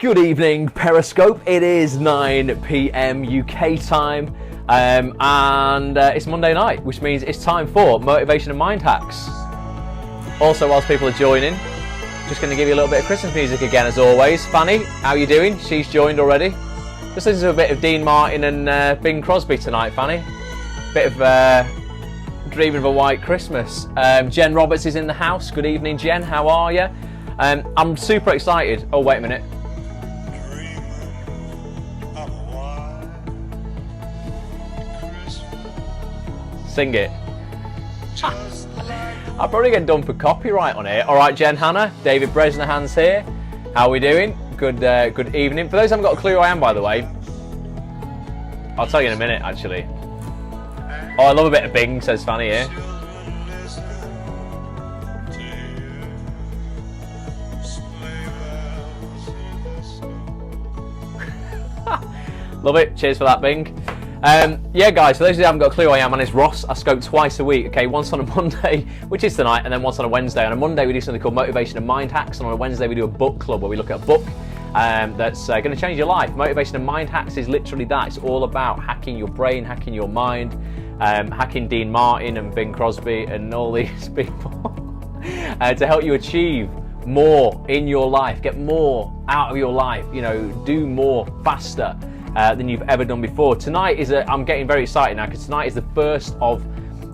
Good evening, Periscope. It is 9 p.m. UK time, and it's Monday night, which means it's time for Motivation and Mind Hacks. Also, whilst people are joining, just going to give you a little bit of Christmas music again, as always. Fanny, how you doing? She's joined already. Just listen to a bit of Dean Martin and Bing Crosby tonight, Fanny. Bit of Dreaming of a White Christmas. Jen Roberts is in the house. Good evening, Jen. How are you? I'm super excited. Oh, wait a minute. Sing it. I'll probably get done for copyright on it. All right, Jen Hannah, David Bresnahan's here. How are we doing? Good evening. For those who haven't got a clue who I am, by the way, I'll tell you in a minute, actually. Oh, I love a bit of Bing, says Fanny here. Love it. Cheers for that, Bing. Yeah, guys, for those who haven't got a clue who I am, my name's Ross. I scope twice a week, okay? Once on a Monday, which is tonight, and then once on a Wednesday. On a Monday, we do something called Motivation and Mind Hacks, and on a Wednesday, we do a book club where we look at a book that's going to change your life. Motivation and Mind Hacks is literally that. It's all about hacking your brain, hacking your mind, hacking Dean Martin and Bing Crosby and all these people to help you achieve more in your life, get more out of your life, you know, do more faster than you've ever done before. Tonight is I'm getting very excited now because tonight is the first of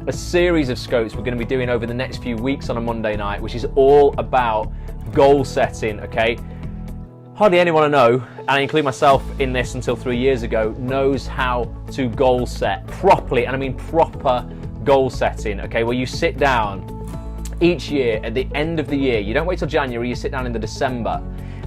a series of scopes we're going to be doing over the next few weeks on a Monday night, which is all about goal setting, okay? Hardly anyone I know, and I include myself in this until 3 years ago, knows how to goal set properly, and I mean proper goal setting, okay, where you sit down each year at the end of the year. You don't wait till January, you sit down in the December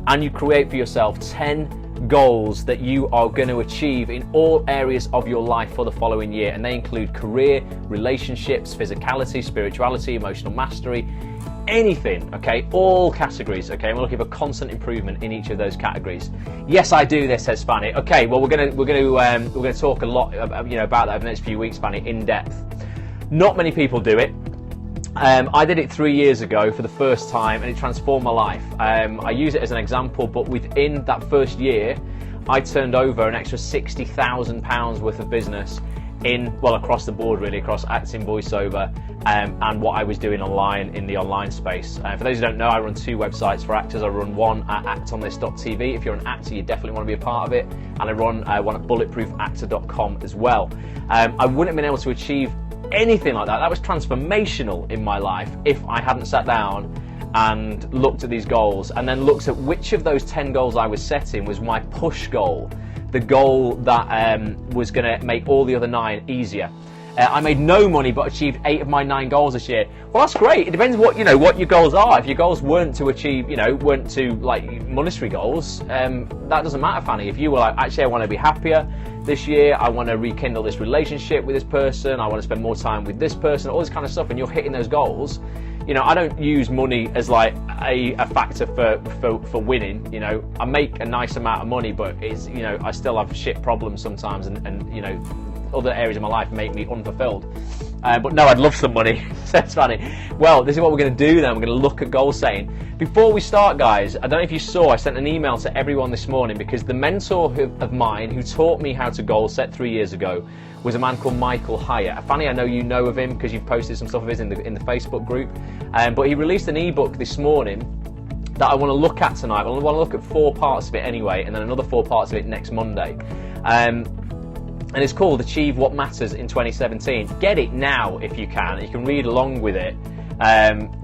and you create for yourself 10 goals that you are going to achieve in all areas of your life for the following year, and they include career, relationships, physicality, spirituality, emotional mastery, anything, okay, all categories, okay, and we're looking for constant improvement in each of those categories. Yes, I do this, says Fanny. Okay, well we're going to talk a lot about that over the next few weeks, Fanny, in depth. Not many people do it. I did it 3 years ago for the first time, and it transformed my life. I use it as an example, but within that first year, I turned over an extra £60,000 worth of business across the board, really, across acting, voiceover, and what I was doing online in the online space. For those who don't know, I run 2 websites for actors. I run one at actonthis.tv. If you're an actor, you definitely want to be a part of it. And I run one at bulletproofactor.com as well. I wouldn't have been able to achieve anything like that. That was transformational in my life if I hadn't sat down and looked at these goals, and then looked at which of those 10 goals I was setting was my push goal, the goal that was going to make all the other 9 easier. I made no money but achieved 8 of my 9 goals this year. Well, that's great. It depends what your goals are. If your goals weren't to achieve, weren't to like monetary goals, that doesn't matter, Fanny. If you were like, actually, I want to be happier this year, I want to rekindle this relationship with this person, I want to spend more time with this person, all this kind of stuff, and you're hitting those goals, I don't use money as like a factor for winning. I make a nice amount of money, but it's, I still have shit problems sometimes, and other areas of my life make me unfulfilled. But no, I'd love some money, says Fanny. Well, this is what we're going to do then. We're going to look at goal setting. Before we start, guys, I don't know if you saw, I sent an email to everyone this morning because the mentor of mine who taught me how to goal set 3 years ago was a man called Michael Hyatt. Fanny, I know you know of him because you've posted some stuff of his in the Facebook group. But he released an ebook this morning that I want to look at tonight. I want to look at 4 parts of it anyway, and then another 4 parts of it next Monday. And it's called Achieve What Matters in 2017. Get it now if you can. You can read along with it.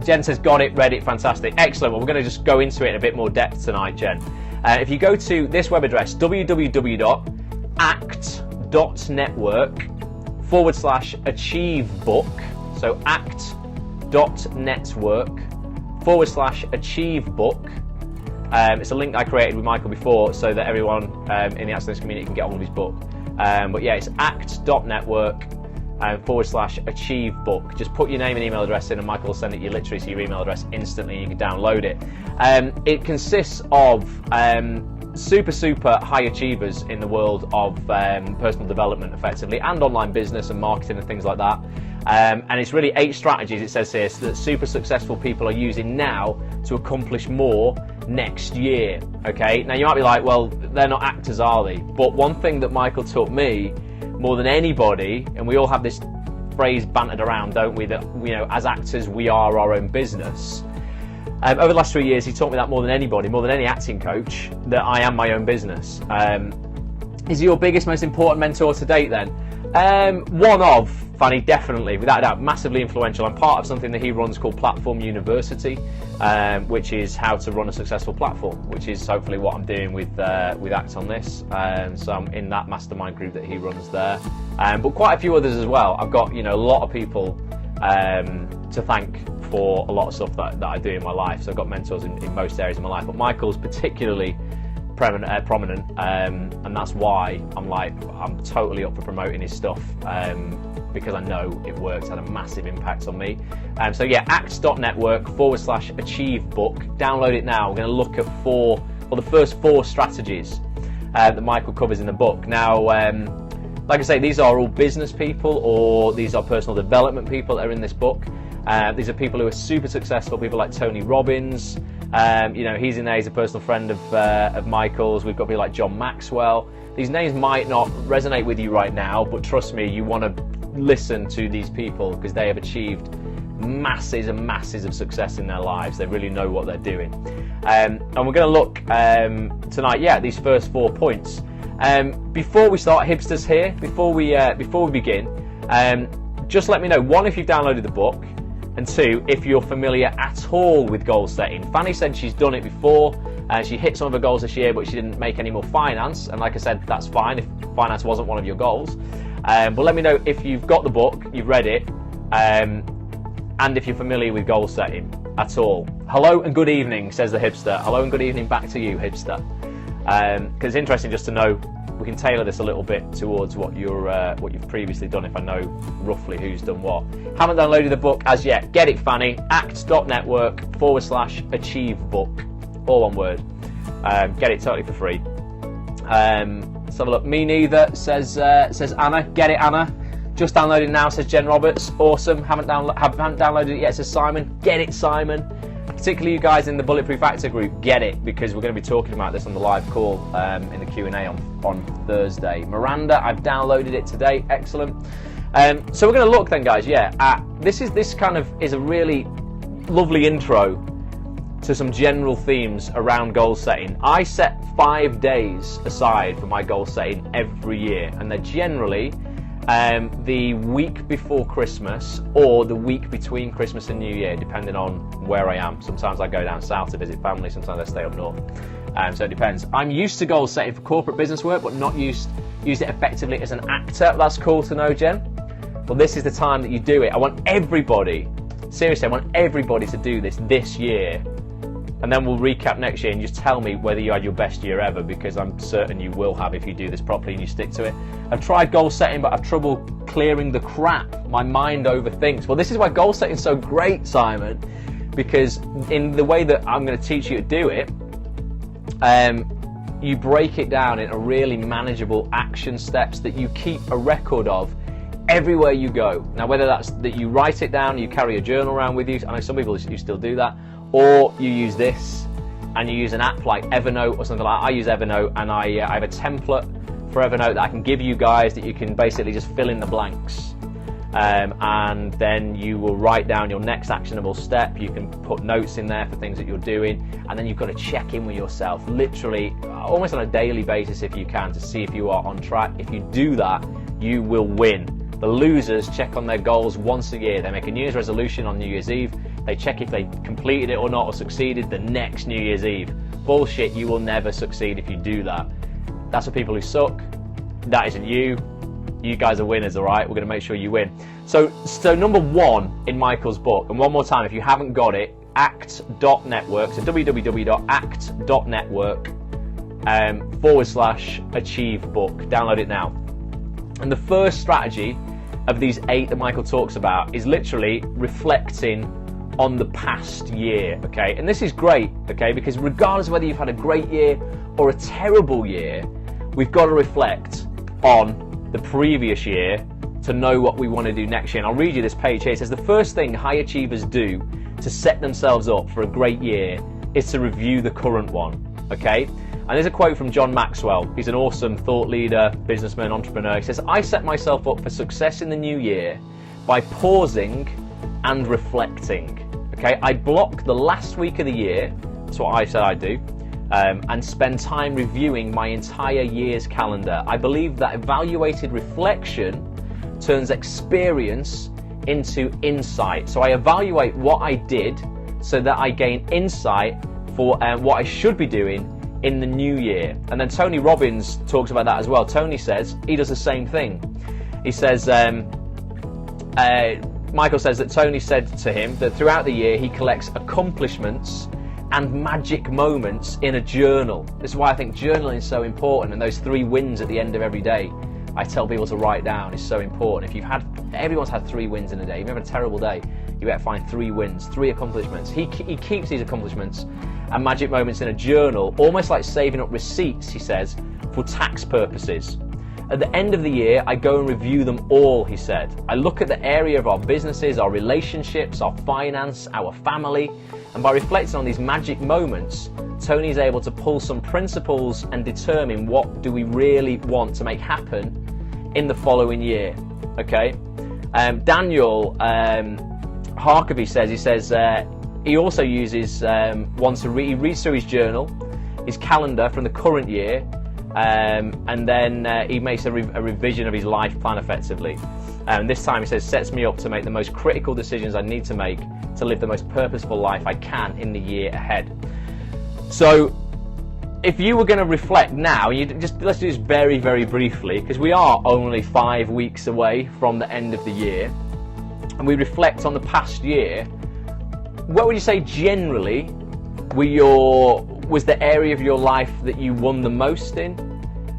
Jen says, got it, read it, fantastic. Excellent. Well, we're going to just go into it in a bit more depth tonight, Jen. If you go to this web address, www.act.network/achievebook, so act.network/achievebook. It's a link I created with Michael before so that everyone in the Accidents community can get hold of his book. But yeah, it's act.network/achievebook. Just put your name and email address in, and Michael will send it you literally to your email address instantly, and you can download it. It consists of super high achievers in the world of personal development, effectively, and online business and marketing and things like that. And it's really 8 strategies, it says here, that super successful people are using now to accomplish more next year. Okay, now you might be like, well, they're not actors, are they? But one thing that Michael taught me more than anybody, and we all have this phrase bantered around, don't we, that, you know, as actors we are our own business. Over the last 3 years, he taught me that more than anybody, more than any acting coach, that I am my own business. Is he your biggest, most important mentor to date then? One of, Fanny, definitely, without a doubt, massively influential. I'm part of something that he runs called Platform University, which is how to run a successful platform, which is hopefully what I'm doing with Act on This. So I'm in that mastermind group that he runs there, but quite a few others as well. I've got, you know, a lot of people to thank for a lot of stuff that I do in my life. So I've got mentors in most areas of my life, but Michael's particularly prominent, and that's why I'm totally up for promoting his stuff, because I know it works, had a massive impact on me. So yeah, act.network/achieve book. Download it now. We're going to look at the first 4 strategies that Michael covers in the book. Now, like I say, these are all business people, or these are personal development people that are in this book. These are people who are super successful, people like Tony Robbins. You know, he's in there, he's a personal friend of Michael's. We've got people like John Maxwell. These names might not resonate with you right now, but trust me, you want to listen to these people because they have achieved masses and masses of success in their lives. They really know what they're doing. And we're going to look tonight, at these first 4 points. Before we start, hipsters here, before we begin, just let me know, 1, if you've downloaded the book, and 2, if you're familiar at all with goal setting. Fanny said she's done it before, she hit some of her goals this year, but she didn't make any more finance, and like I said, that's fine if finance wasn't one of your goals. But let me know if you've got the book, you've read it, and if you're familiar with goal setting at all. Hello and good evening, says the hipster. Hello and good evening back to you, hipster. Because it's interesting just to know, we can tailor this a little bit towards what you've previously done, if I know roughly who's done what. Haven't downloaded the book as yet, get it, Fanny. act.network/achieve book, all one word. Get it totally for free. Let's have a look. Me neither, says Anna. Get it, Anna. Just downloading now, says Jen Roberts. Awesome. Haven't downloaded it yet, says Simon. Get it, Simon. Particularly you guys in the Bulletproof Actor group, get it, because we're going to be talking about this on the live call in the Q&A on Thursday. Miranda, I've downloaded it today. Excellent. So we're going to look then, guys, this kind of is a really lovely intro to some general themes around goal setting. I set 5 days aside for my goal setting every year, and they're generally the week before Christmas or the week between Christmas and New Year, depending on where I am. Sometimes I go down south to visit family, sometimes I stay up north. So it depends. I'm used to goal setting for corporate business work, but not used it effectively as an actor. That's cool to know, Jen. Well, this is the time that you do it. I want everybody to do this year. And then we'll recap next year and just tell me whether you had your best year ever, because I'm certain you will have if you do this properly and you stick to it. I've tried goal setting, but I've trouble clearing the crap. My mind overthinks. Well, this is why goal setting is so great, Simon, because in the way that I'm going to teach you to do it, you break it down into really manageable action steps that you keep a record of everywhere you go. Now, whether that's that you write it down, you carry a journal around with you. I know some people you still do that. Or you use this, and you use an app like Evernote or something like that. I use Evernote, and I have a template for Evernote that I can give you guys that you can basically just fill in the blanks. And then you will write down your next actionable step. You can put notes in there for things that you're doing, and then you've got to check in with yourself, literally almost on a daily basis if you can, to see if you are on track. If you do that, you will win. The losers check on their goals once a year. They make a New Year's resolution on New Year's Eve. They check if they completed it or not, or succeeded the next New Year's Eve. Bullshit, you will never succeed if you do that. That's for people who suck. That isn't you. You guys are winners, all right? We're going to make sure you win. So number 1 in Michael's book, and one more time, if you haven't got it, act.network, so www.act.network/achieve book. Download it now. And the first strategy of these 8 that Michael talks about is literally reflecting on the past year, okay? And this is great, okay, because regardless of whether you've had a great year or a terrible year, we've got to reflect on the previous year to know what we want to do next year. And I'll read you this page here. It says, the first thing high achievers do to set themselves up for a great year is to review the current one, okay? And there's a quote from John Maxwell. He's an awesome thought leader, businessman, entrepreneur. He says, I set myself up for success in the new year by pausing and reflecting, okay? I block the last week of the year, that's what I said I'd do, and spend time reviewing my entire year's calendar. I believe that evaluated reflection turns experience into insight. So I evaluate what I did so that I gain insight for what I should be doing in the new year. And then Tony Robbins talks about that as well. Tony says he does the same thing. He says, Michael says that Tony said to him that throughout the year he collects accomplishments and magic moments in a journal. This is why I think journaling is so important, and those 3 wins at the end of every day I tell people to write down is so important. If everyone's had 3 wins in a day. If you have a terrible day, you better find 3 wins, 3 accomplishments. He keeps these accomplishments and magic moments in a journal, almost like saving up receipts, he says, for tax purposes. At the end of the year, I go and review them all, he said. I look at the area of our businesses, our relationships, our finance, our family, and by reflecting on these magic moments, Tony's able to pull some principles and determine what do we really want to make happen in the following year, okay? Daniel Harkavy says, he also uses, he reads through his journal, his calendar from the current year, and then he makes a revision of his life plan effectively. And this time he says, sets me up to make the most critical decisions I need to make to live the most purposeful life I can in the year ahead. So if you were going to reflect now, let's do this very, very briefly, because we are only 5 weeks away from the end of the year, and we reflect on the past year, what would you say generally was the area of your life that you won the most in?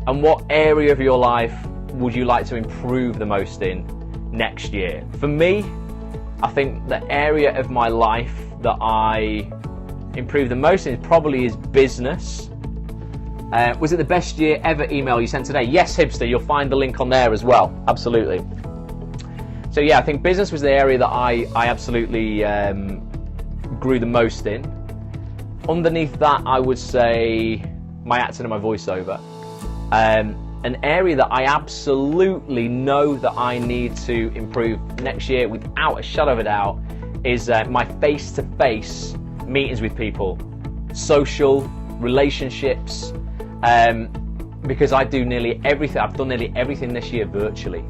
And what area of your life would you like to improve the most in next year? For me, I think the area of my life that I improved the most in probably is business. Was it the best year ever email you sent today? Yes, Hipster, you'll find the link on there as well. Absolutely. So yeah, I think business was the area that I absolutely grew the most in. Underneath that, I would say my acting and my voiceover. An area that I absolutely know that I need to improve next year without a shadow of a doubt is my face-to-face meetings with people, social relationships, because I do nearly everything. I've done nearly everything this year virtually,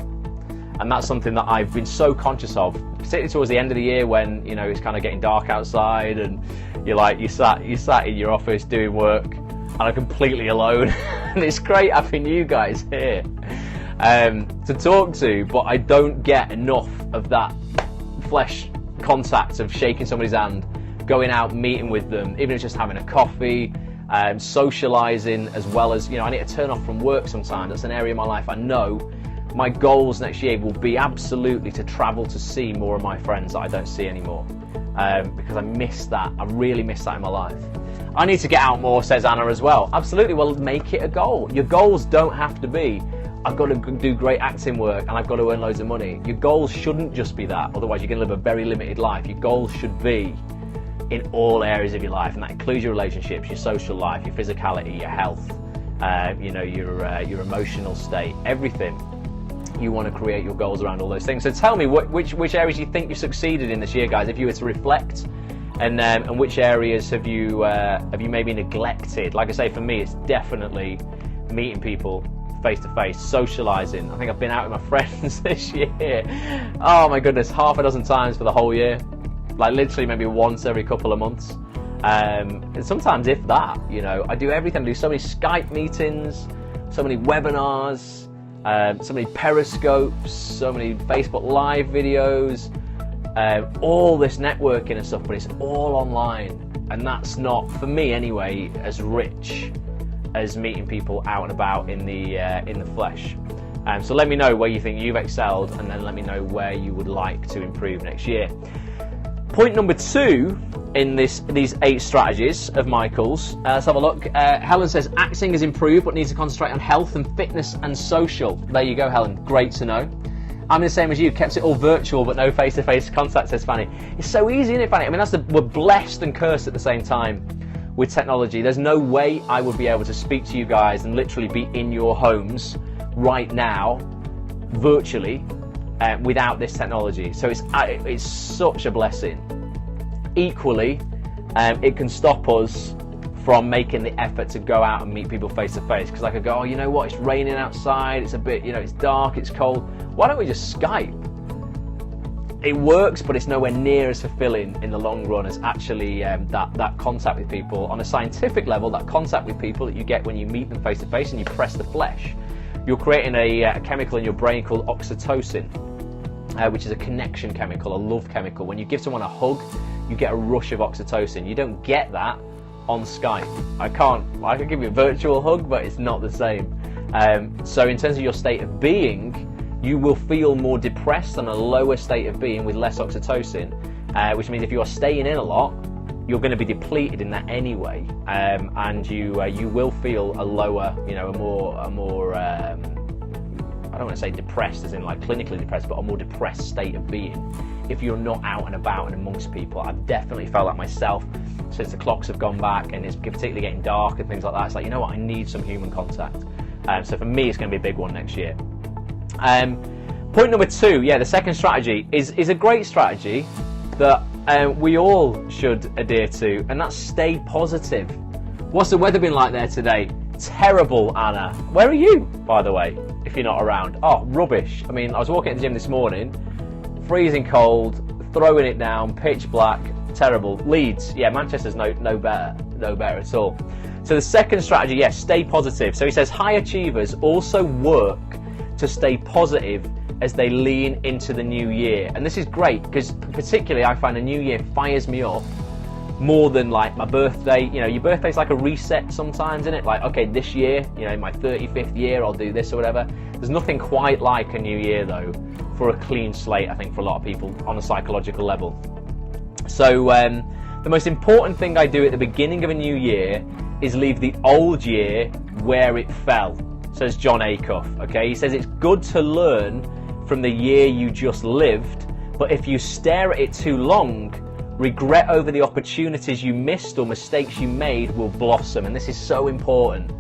and that's something that I've been so conscious of, particularly towards the end of the year when it's kind of getting dark outside and you sat in your office doing work and I'm completely alone. And it's great having you guys here to talk to, but I don't get enough of that flesh contact of shaking somebody's hand, going out, meeting with them, even if it's just having a coffee, socializing, as well as, I need to turn off from work sometimes. That's an area of my life I know my goals next year will be absolutely to travel to see more of my friends that I don't see anymore, because I miss that. I really miss that in my life. I need to get out more, says Anna as well. Absolutely. Well, make it a goal. Your goals don't have to be, I've got to do great acting work and I've got to earn loads of money. Your goals shouldn't just be that, otherwise you're going to live a very limited life. Your goals should be in all areas of your life, and that includes your relationships, your social life, your physicality, your health, your emotional state, everything. You want to create your goals around all those things. So tell me which areas you think you succeeded in this year, guys, if you were to reflect, and which areas have you maybe neglected. Like I say, for me, it's definitely meeting people face to face, socializing. I think I've been out with my friends this year, oh my goodness, 6 times for the whole year, like literally maybe once every couple of months, and sometimes if that. I do everything. I do so many Skype meetings, so many webinars, so many Periscopes, so many Facebook Live videos, all this networking and stuff, but it's all online, and that's not, for me anyway, as rich as meeting people out and about in the flesh. So let me know where you think you've excelled, and then let me know where you would like to improve next year. Point number 2 in these 8 strategies of Michael's. Let's have a look. Helen says acting is improved but needs to concentrate on health and fitness and social. There you go, Helen. Great to know. I'm the same as you, kept it all virtual but no face-to-face contact, says Fanny. It's so easy, isn't it, Fanny? I mean, we're blessed and cursed at the same time with technology. There's no way I would be able to speak to you guys and literally be in your homes right now, virtually, without this technology. So it's such a blessing. Equally, it can stop us from making the effort to go out and meet people face to face, because I could go, oh, you know what, it's raining outside, it's a bit, it's dark, it's cold, why don't we just Skype? It works, but it's nowhere near as fulfilling in the long run as actually that contact with people. On a scientific level, that contact with people that you get when you meet them face to face and you press the flesh, you're creating a chemical in your brain called oxytocin, which is a connection chemical, a love chemical. When you give someone a hug, you get a rush of oxytocin. You don't get that on Skype. I can give you a virtual hug, but it's not the same. So in terms of your state of being, you will feel more depressed than a lower state of being with less oxytocin, which means if you are staying in a lot, you're going to be depleted in that anyway, and you will feel a lower, a more I don't want to say depressed as in like clinically depressed, but a more depressed state of being if you're not out and about and amongst people. I've definitely felt that myself since the clocks have gone back and it's particularly getting dark and things like that. It's like, you know what, I need some human contact. So for me, it's going to be a big one next year. Point number 2, the second strategy is a great strategy that we all should adhere to, and that's stay positive. What's the weather been like there today? Terrible, Anna. Where are you, by the way, if you're not around? Oh, rubbish. I mean, I was walking at the gym this morning, freezing cold, throwing it down, pitch black, terrible. Leeds, Manchester's no better at all. So the second strategy, stay positive. So he says high achievers also work to stay positive as they lean into the new year. And this is great because particularly I find the new year fires me up more than like my birthday. Your birthday's like a reset sometimes, isn't it? Like, okay, this year, in my 35th year, I'll do this or whatever. There's nothing quite like a new year though for a clean slate, I think, for a lot of people on a psychological level. So the most important thing I do at the beginning of a new year is leave the old year where it fell, says John Acuff. Okay, he says it's good to learn from the year you just lived, but if you stare at it too long, regret over the opportunities you missed or mistakes you made will blossom. And this is so important,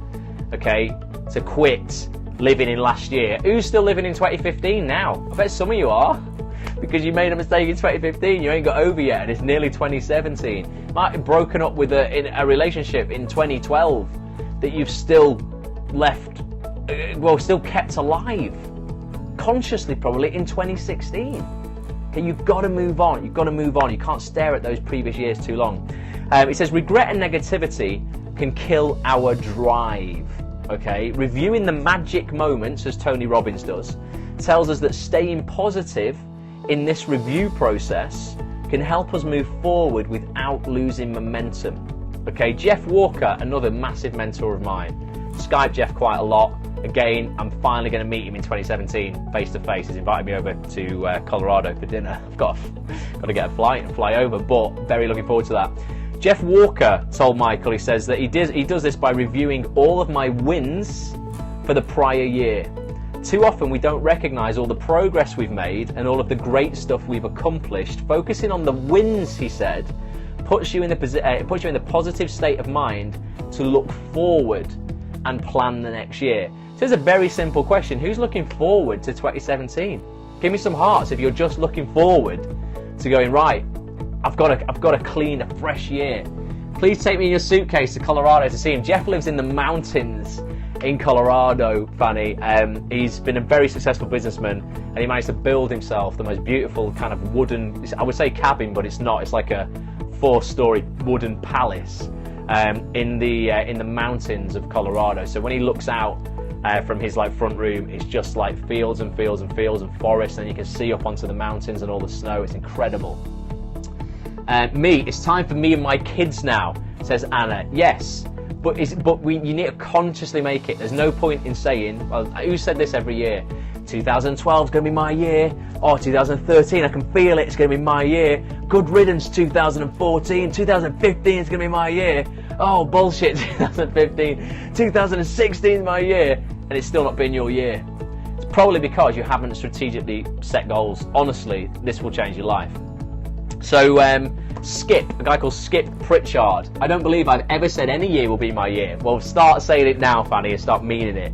okay, to quit living in last year. Who's still living in 2015 now? I bet some of you are, because you made a mistake in 2015, you ain't got over yet, and it's nearly 2017. Might have broken up with in a relationship in 2012 that you've still left, still kept alive, consciously probably, in 2016. Okay, you've got to move on. You've got to move on. You can't stare at those previous years too long. It says regret and negativity can kill our drive. Okay, reviewing the magic moments, as Tony Robbins does, tells us that staying positive in this review process can help us move forward without losing momentum. Okay, Jeff Walker, another massive mentor of mine. Skype Jeff quite a lot. Again, I'm finally going to meet him in 2017 face to face. He's invited me over to Colorado for dinner. I've got to get a flight and fly over, but very looking forward to that. Jeff Walker told Michael, he says that he does this by reviewing all of my wins for the prior year. Too often we don't recognise all the progress we've made and all of the great stuff we've accomplished. Focusing on the wins, he said, puts you in the positive state of mind to look forward and plan the next year. So it's a very simple question. Who's looking forward to 2017? Give me some hearts if you're just looking forward to going, right, I've got a clean, a fresh year. Please take me in your suitcase to Colorado to see him. Jeff lives in the mountains in Colorado, Fanny. He's been a very successful businessman, and he managed to build himself the most beautiful kind of wooden, I would say cabin, but it's not. It's like a 4-story wooden palace in the mountains of Colorado. So when he looks out from his front room, it's just like fields and fields and fields and forests, and you can see up onto the mountains and all the snow. It's incredible. It's time for me and my kids now, says Anna. Yes, but you need to consciously make it. There's no point in saying, well, who said this every year? 2012 is going to be my year. Oh, 2013, I can feel it. It's going to be my year. Good riddance, 2014. 2015 is going to be my year. Oh, bullshit, 2015. 2016 is my year. And it's still not been your year. It's probably because you haven't strategically set goals. Honestly, this will change your life. So Skip, a guy called Skip Pritchard. I don't believe I've ever said any year will be my year. Well, start saying it now, Fanny, and start meaning it.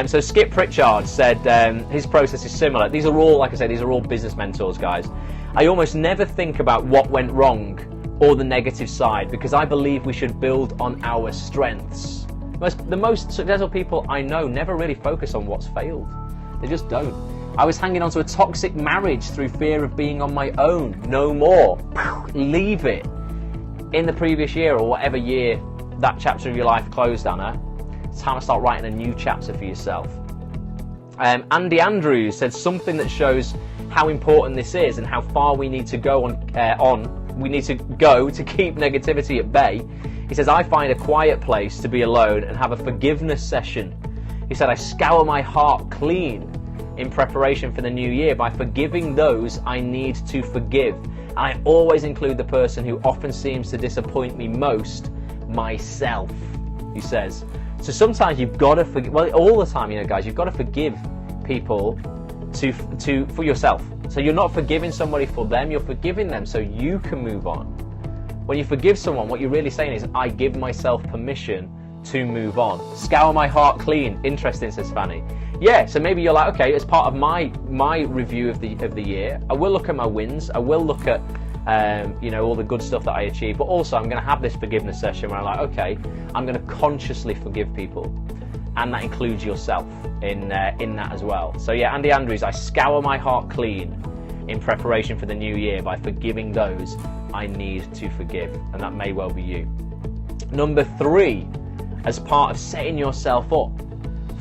So Skip Pritchard said his process is similar. These are all, like I said, these are all business mentors, guys. I almost never think about what went wrong or the negative side because I believe we should build on our strengths. The most successful people I know never really focus on what's failed. They just don't. I was hanging on to a toxic marriage through fear of being on my own. No more. Leave it. In the previous year or whatever year that chapter of your life closed, Anna, it's time to start writing a new chapter for yourself. Andy Andrews said something that shows how important this is and how far we need to go we need to go to keep negativity at bay. He says, I find a quiet place to be alone and have a forgiveness session. He said, I scour my heart clean in preparation for the new year by forgiving those I need to forgive. And I always include the person who often seems to disappoint me most, myself, he says. So sometimes you've got to forgive, well, all the time, guys, you've got to forgive people for yourself. So you're not forgiving somebody for them, you're forgiving them so you can move on. When you forgive someone, what you're really saying is, I give myself permission to move on. Scour my heart clean. Interesting, says Fanny. Yeah, so maybe you're like, okay, as part of my review of the year, I will look at my wins, I will look at all the good stuff that I achieved, but also I'm going to have this forgiveness session where I'm like, okay, I'm going to consciously forgive people, and that includes yourself in that as well. So yeah, Andy Andrews, I scour my heart clean in preparation for the new year by forgiving those I need to forgive, and that may well be you. Number 3, as part of setting yourself up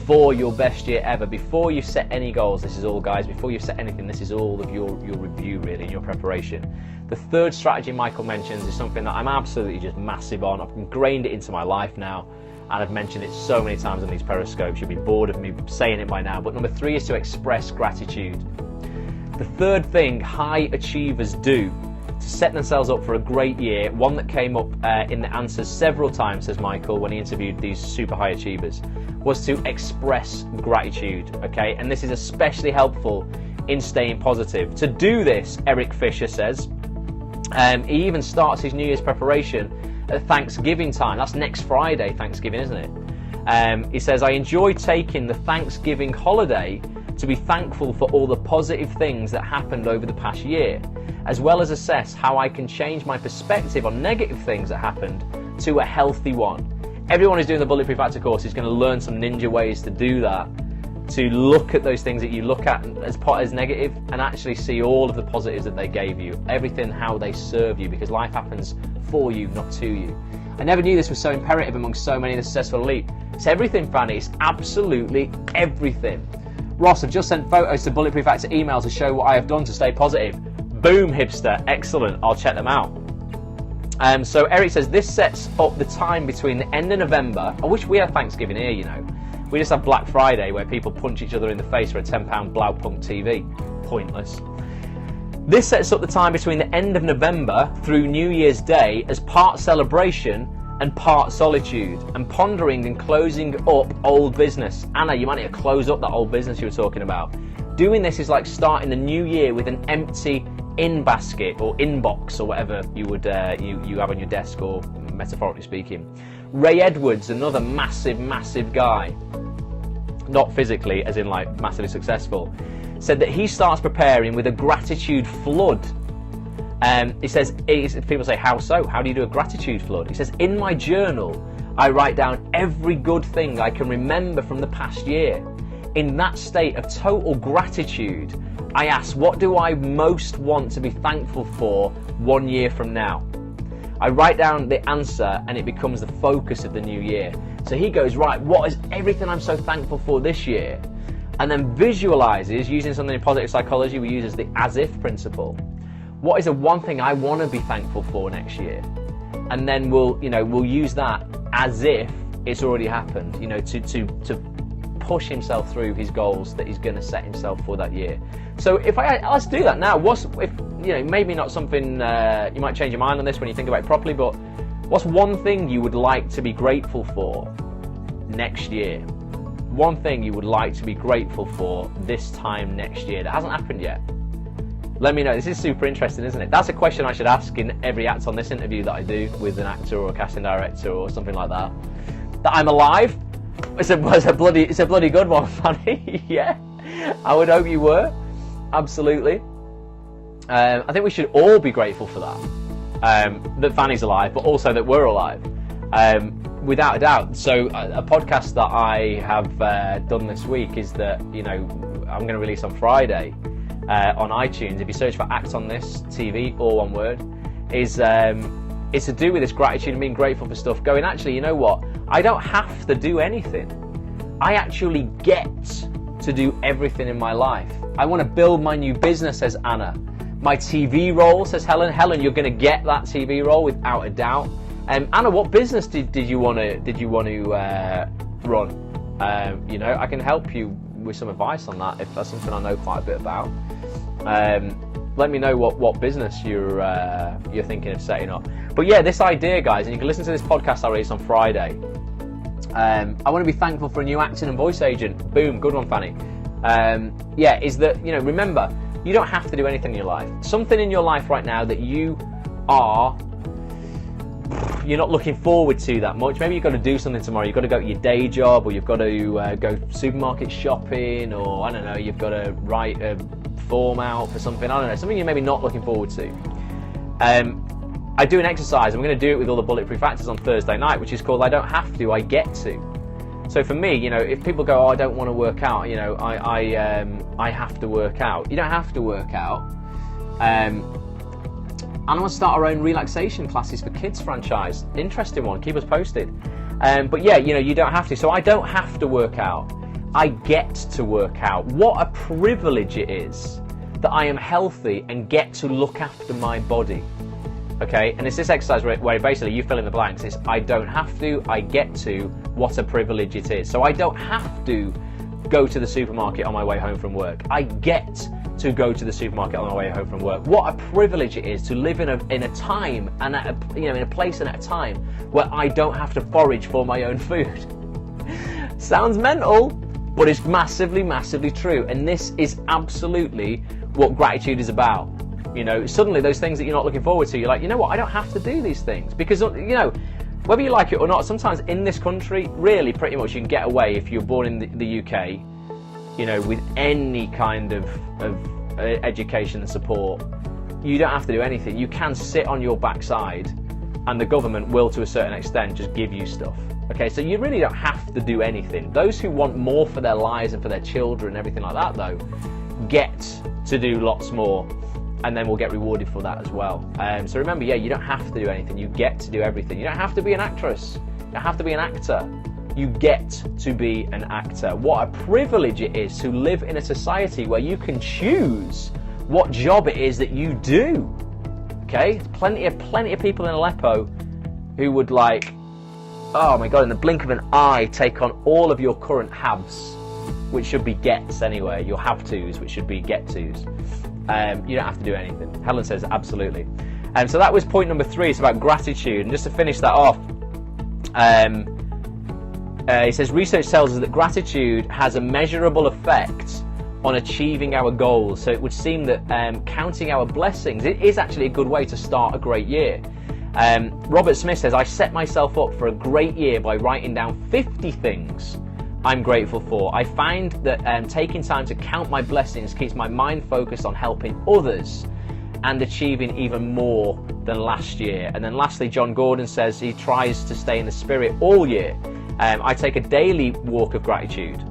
for your best year ever, before you set any goals, this is all, guys, before you set anything, this is all of your review, really, and your preparation. The third strategy Michael mentions is something that I'm absolutely just massive on. I've ingrained it into my life now, and I've mentioned it so many times on these Periscopes, you'll be bored of me saying it by now, but number 3 is to express gratitude. The third thing high achievers do to set themselves up for a great year, one that came up in the answers several times, says Michael, when he interviewed these super high achievers, was to express gratitude, okay? And this is especially helpful in staying positive. To do this, Eric Fisher says, he even starts his New Year's preparation at Thanksgiving time. That's next Friday, Thanksgiving, isn't it? He says, I enjoy taking the Thanksgiving holiday to be thankful for all the positive things that happened over the past year, as well as assess how I can change my perspective on negative things that happened to a healthy one. Everyone who's doing the Bulletproof Actor course is going to learn some ninja ways to do that, to look at those things that you look at as negative and actually see all of the positives that they gave you, everything how they serve you, because life happens for you, not to you. I never knew this was so imperative amongst so many in the successful elite. It's everything, Fanny. It's absolutely everything. Ross, I've just sent photos to Bulletproof Actor emails to show what I have done to stay positive. Boom, hipster. Excellent. I'll check them out. So Eric says, this sets up the time between the end of November. I wish we had Thanksgiving here, We just have Black Friday where people punch each other in the face for a £10 Blaupunk TV. Pointless. This sets up the time between the end of November through New Year's Day as part celebration and part solitude, and pondering and closing up old business. Anna, you might need to close up that old business you were talking about. Doing this is like starting the new year with an empty in basket or inbox or whatever you would you have on your desk, or metaphorically speaking. Ray Edwards, another massive guy, not physically as in like massively successful, said that he starts preparing with a gratitude flood. He says, people say, how so? How do you do a gratitude flood? He says, in my journal, I write down every good thing I can remember from the past year. In that state of total gratitude, I ask, what do I most want to be thankful for 1 year from now? I write down the answer and it becomes the focus of the new year. So he goes, right, what is everything I'm so thankful for this year? And then visualizes, using something in positive psychology we use as the as-if principle. What is the one thing I want to be thankful for next year? And then we'll use that as if it's already happened, to push himself through his goals that he's going to set himself for that year. So let's do that now. Maybe not something, you might change your mind on this when you think about it properly, but what's one thing you would like to be grateful for next year? one thing you would like to be grateful for this time next year that hasn't happened yet? Let me know. This is super interesting, isn't it? That's a question I should ask in every Act on This interview that I do with an actor or a casting director or something like that. That I'm alive? It's a bloody good one, Fanny. Yeah, I would hope you were. Absolutely. I think we should all be grateful for that. That Fanny's alive, but also that we're alive. Without a doubt. So a podcast that I have done this week is that, you know, I'm going to release on Friday on iTunes. If you search for Act on This TV, all one word, is it's to do with this gratitude and being grateful for stuff. Going, actually, you know what? I don't have to do anything. I actually get to do everything in my life. I want to build my new business, says Anna. My TV role, says Helen. Helen, you're going to get that TV role without a doubt. Anna, what business did you want to run? You know, I can help you with some advice on that if that's something I know quite a bit about. Let me know what business you're thinking of setting up. But yeah, this idea, guys, and you can listen to this podcast I released on Friday. I want to be thankful for a new acting and voice agent. Boom, good one, Fanny. Yeah, is that, you know, remember, you don't have to do anything in your life. Something in your life right now that you're not looking forward to that much. Maybe you've got to do something tomorrow. You've got to go to your day job, or you've got to go supermarket shopping, or I don't know, you've got to write a form out for something. I don't know, something you're maybe not looking forward to. I do an exercise. I'm going to do it with all the Bulletproof Actors on Thursday night, which is called I Don't Have To, I Get To. So for me, you know, if people go, oh, I don't want to work out, you know, I have to work out. You don't have to work out. And I want to start our own relaxation classes for kids franchise. Interesting one. Keep us posted. But yeah, you know, you don't have to. So I don't have to work out. I get to work out. What a privilege it is that I am healthy and get to look after my body. Okay, and it's this exercise where basically you fill in the blanks. It's I don't have to, I get to. What a privilege it is. So I don't have to go to the supermarket on my way home from work. I get to go to the supermarket on my way home from work. What a privilege it is to live in a time and at a, you know, in a place and at a time where I don't have to forage for my own food. Sounds mental, but it's massively, massively true. And this is absolutely what gratitude is about. You know, suddenly those things that you're not looking forward to, you're like, you know what, I don't have to do these things. Because, you know, whether you like it or not, sometimes in this country, really pretty much you can get away if you're born in the UK, you know, with any kind of education and support. You don't have to do anything. You can sit on your backside and the government will, to a certain extent, just give you stuff. Okay, so you really don't have to do anything. Those who want more for their lives and for their children and everything like that, though, get to do lots more. And then we'll get rewarded for that as well. So remember, yeah, you don't have to do anything. You get to do everything. You don't have to be an actress. You don't have to be an actor. You get to be an actor. What a privilege it is to live in a society where you can choose what job it is that you do. Okay? Plenty of people in Aleppo who would, like, oh my God, in the blink of an eye, take on all of your current haves, which should be gets anyway. Your have-tos, which should be get-tos. You don't have to do anything. Helen says absolutely. So that was point number 3. It's about gratitude. And just to finish that off, he says research tells us that gratitude has a measurable effect on achieving our goals. So it would seem that counting our blessings, it is actually a good way to start a great year. Robert Smith says, I set myself up for a great year by writing down 50 things I'm grateful for. I find that taking time to count my blessings keeps my mind focused on helping others and achieving even more than last year. And then lastly, John Gordon says he tries to stay in the spirit all year. I take a daily walk of gratitude.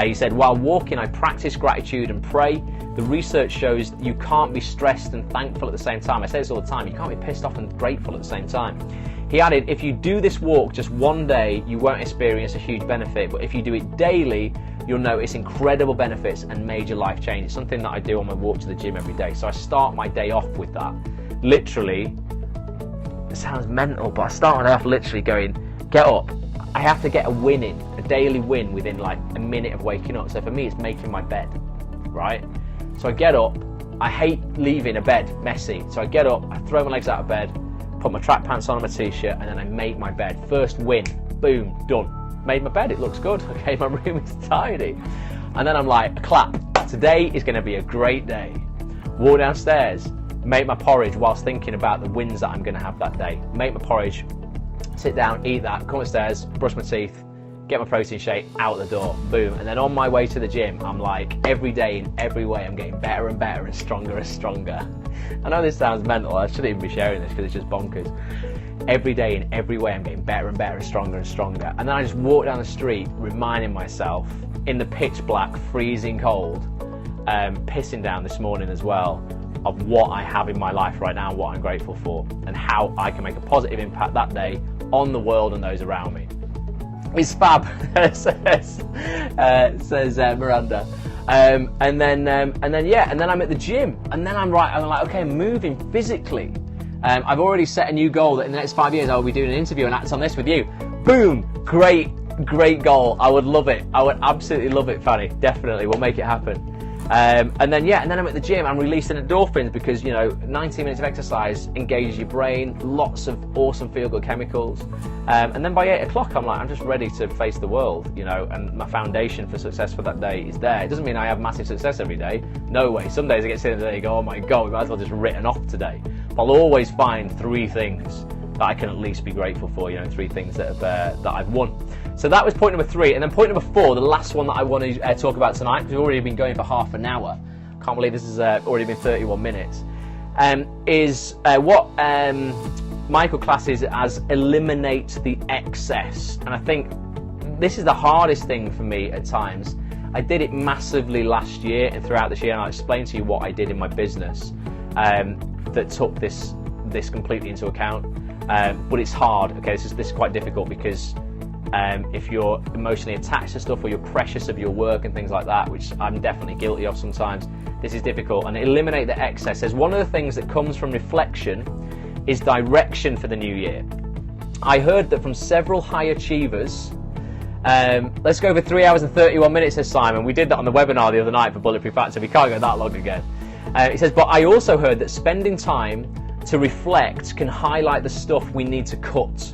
He said, while walking, I practice gratitude and pray. The research shows you can't be stressed and thankful at the same time. I say this all the time. You can't be pissed off and grateful at the same time. He added, if you do this walk just one day, you won't experience a huge benefit. But if you do it daily, you'll notice incredible benefits and major life change. It's something that I do on my walk to the gym every day. So I start my day off with that. Literally, it sounds mental, but I start my day off literally going, get up. I have to get a win in, a daily win within like a minute of waking up. So for me, it's making my bed, right? So I get up. I hate leaving a bed messy. So I get up, I throw my legs out of bed, put my track pants on and my t-shirt, and then I make my bed. First win, boom, done. made my bed, it looks good. Okay, my room is tidy. And then I'm like, clap, today is going to be a great day. Walk downstairs, make my porridge whilst thinking about the wins that I'm going to have that day. Make my porridge, sit down, eat that, come upstairs, brush my teeth, get my protein shake, out the door, boom. And then on my way to the gym, I'm like, every day in every way, I'm getting better and better and stronger and stronger. I know this sounds mental, I shouldn't even be sharing this because it's just bonkers. Every day in every way, I'm getting better and better and stronger and stronger. And then I just walk down the street reminding myself in the pitch black, freezing cold, pissing down this morning as well, of what I have in my life right now, what I'm grateful for, and how I can make a positive impact that day on the world and those around me. It's fab, says Miranda. And then I'm at the gym, and then I'm like, okay, I'm moving physically. I've already set a new goal that in the next 5 years I will be doing an interview and act on this with you. Boom, great goal. I would love it. I would absolutely love it, Fanny. Definitely, we'll make it happen. And then I'm at the gym. I'm releasing endorphins because 90 minutes of exercise engages your brain, lots of awesome feel-good chemicals. And then by 8 o'clock, I'm just ready to face the world, and my foundation for success for that day is there. It doesn't mean I have massive success every day. No way. Some days I get sitting there and go, oh my God, we might as well just written off today. But I'll always find 3 things that I can at least be grateful for, 3 things that I've won. So that was point number 3, and then point number 4, the last one that I want to talk about tonight, because we've already been going for half an hour. Can't believe this has already been 31 minutes. Is what Michael classes as eliminate the excess, and I think this is the hardest thing for me at times. I did it massively last year and throughout this year, and I'll explain to you what I did in my business that took this completely into account. But it's hard. Okay, this is quite difficult because if you're emotionally attached to stuff or you're precious of your work and things like that, which I'm definitely guilty of sometimes, this is difficult. And eliminate the excess. There's one of the things that comes from reflection is direction for the new year. I heard that from several high achievers. Let's go over 3 hours and 31 minutes, says Simon. We did that on the webinar the other night for Bulletproof Actor. We can't go that long again. He says, but I also heard that spending time to reflect can highlight the stuff we need to cut.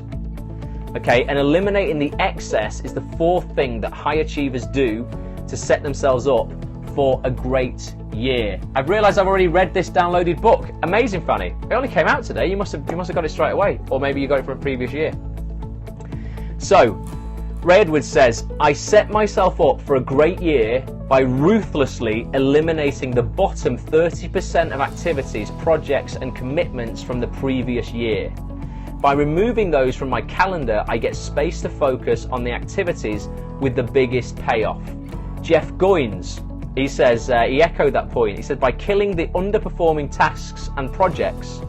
Okay, and eliminating the excess is the 4th thing that high achievers do to set themselves up for a great year. I've realised I've already read this downloaded book. Amazing, Fanny. It only came out today. You must have got it straight away, or maybe you got it from a previous year. So, Ray Edwards says, I set myself up for a great year by ruthlessly eliminating the bottom 30% of activities, projects and commitments from the previous year. By removing those from my calendar, I get space to focus on the activities with the biggest payoff. Jeff Goins, he says, he echoed that point. He said, by killing the underperforming tasks and projects,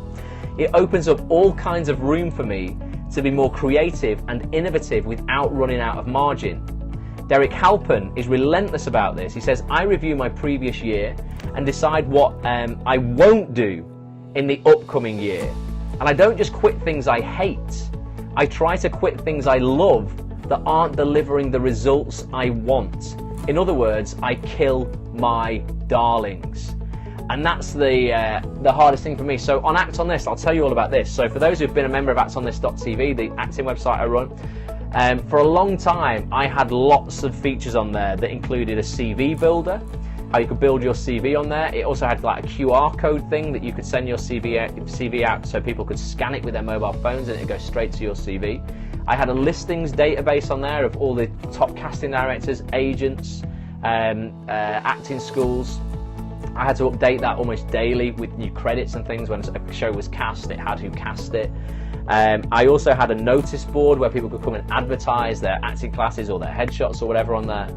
it opens up all kinds of room for me to be more creative and innovative without running out of margin. Derek Halpern is relentless about this. He says, I review my previous year and decide what I won't do in the upcoming year. And I don't just quit things I hate. I try to quit things I love that aren't delivering the results I want. In other words, I kill my darlings. And that's the hardest thing for me. So on Act On This, I'll tell you all about this. So for those who've been a member of actonthis.tv, the acting website I run, for a long time I had lots of features on there that included a CV builder, how you could build your CV on there. It also had like a QR code thing that you could send your CV out so people could scan it with their mobile phones and it would go straight to your CV. I had a listings database on there of all the top casting directors, agents, acting schools. I had to update that almost daily with new credits and things. When a show was cast, it had who cast it. I also had a notice board where people could come and advertise their acting classes or their headshots or whatever on there.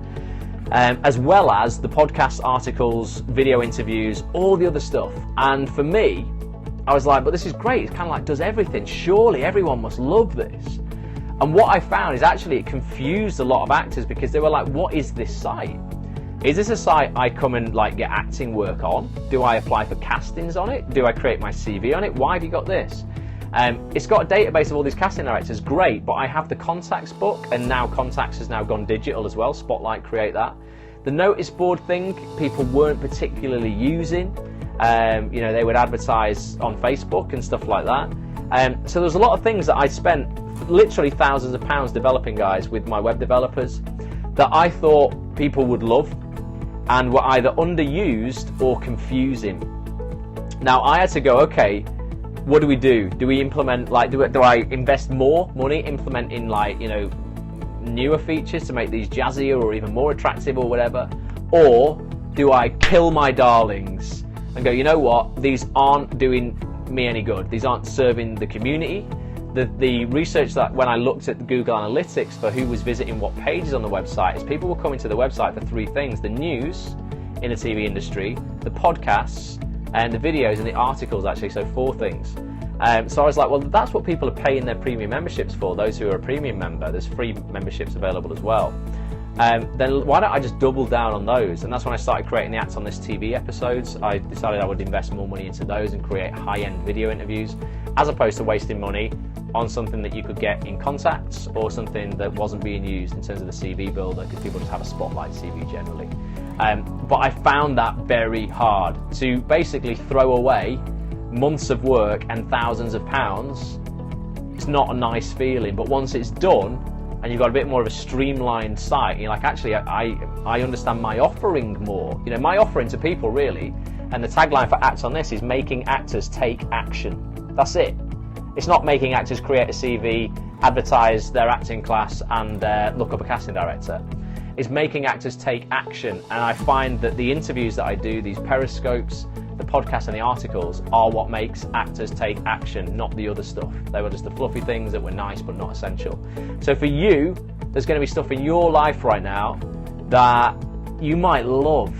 As well as the podcast articles, video interviews, all the other stuff. And for me, I was like, but this is great. It's kind of like does everything. Surely everyone must love this. And what I found is actually it confused a lot of actors because they were like, what is this site? Is this a site I come and like get acting work on? Do I apply for castings on it? Do I create my CV on it? Why have you got this? It's got a database of all these casting directors, great, but I have the contacts book, and now contacts has now gone digital as well. Spotlight create that. The notice board thing people weren't particularly using. They would advertise on Facebook and stuff like that. So there's a lot of things that I spent literally thousands of pounds developing, guys, with my web developers that I thought people would love and were either underused or confusing. Now I had to go, okay, what do we do? Do we implement, like, do I invest more money implementing, like, you know, newer features to make these jazzier or even more attractive or whatever? Or do I kill my darlings and go, you know what, these aren't doing me any good. These aren't serving the community. The research that when I looked at the Google Analytics for who was visiting what pages on the website is people were coming to the website for three things: the news in the TV industry, the podcasts, and the videos and the articles, actually, so four things. So I was like, well, that's what people are paying their premium memberships for, those who are a premium member. There's free memberships available as well. Then why don't I just double down on those? And that's when I started creating the Acts on This TV episodes. I decided I would invest more money into those and create high-end video interviews, as opposed to wasting money on something that you could get in contacts or something that wasn't being used in terms of the CV builder, because people just have a spotlight CV generally. But I found that very hard to basically throw away months of work and thousands of pounds. It's not a nice feeling, but once it's done and you've got a bit more of a streamlined site, you're like, actually, I understand my offering more. You know, my offering to people, really, and the tagline for Acts on This is making actors take action. That's it. It's not making actors create a CV, advertise their acting class, and look up a casting director. It's making actors take action. And I find that the interviews that I do, these Periscopes, the podcasts and the articles, are what makes actors take action, not the other stuff. They were just the fluffy things that were nice but not essential. So for you, there's going to be stuff in your life right now that you might love,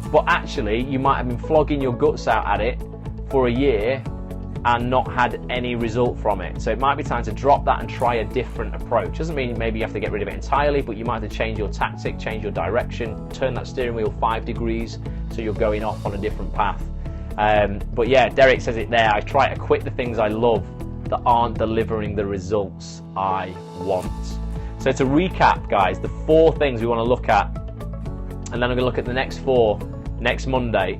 but actually you might have been flogging your guts out at it for a year and not had any result from it. So it might be time to drop that and try a different approach. Doesn't mean maybe you have to get rid of it entirely, but you might have to change your tactic, change your direction, turn that steering wheel 5 degrees so you're going off on a different path. But yeah, Derek says it there. I try to quit the things I love that aren't delivering the results I want. So to recap, guys, the 4 things we want to look at, and then I'm going to look at the next 4 next Monday.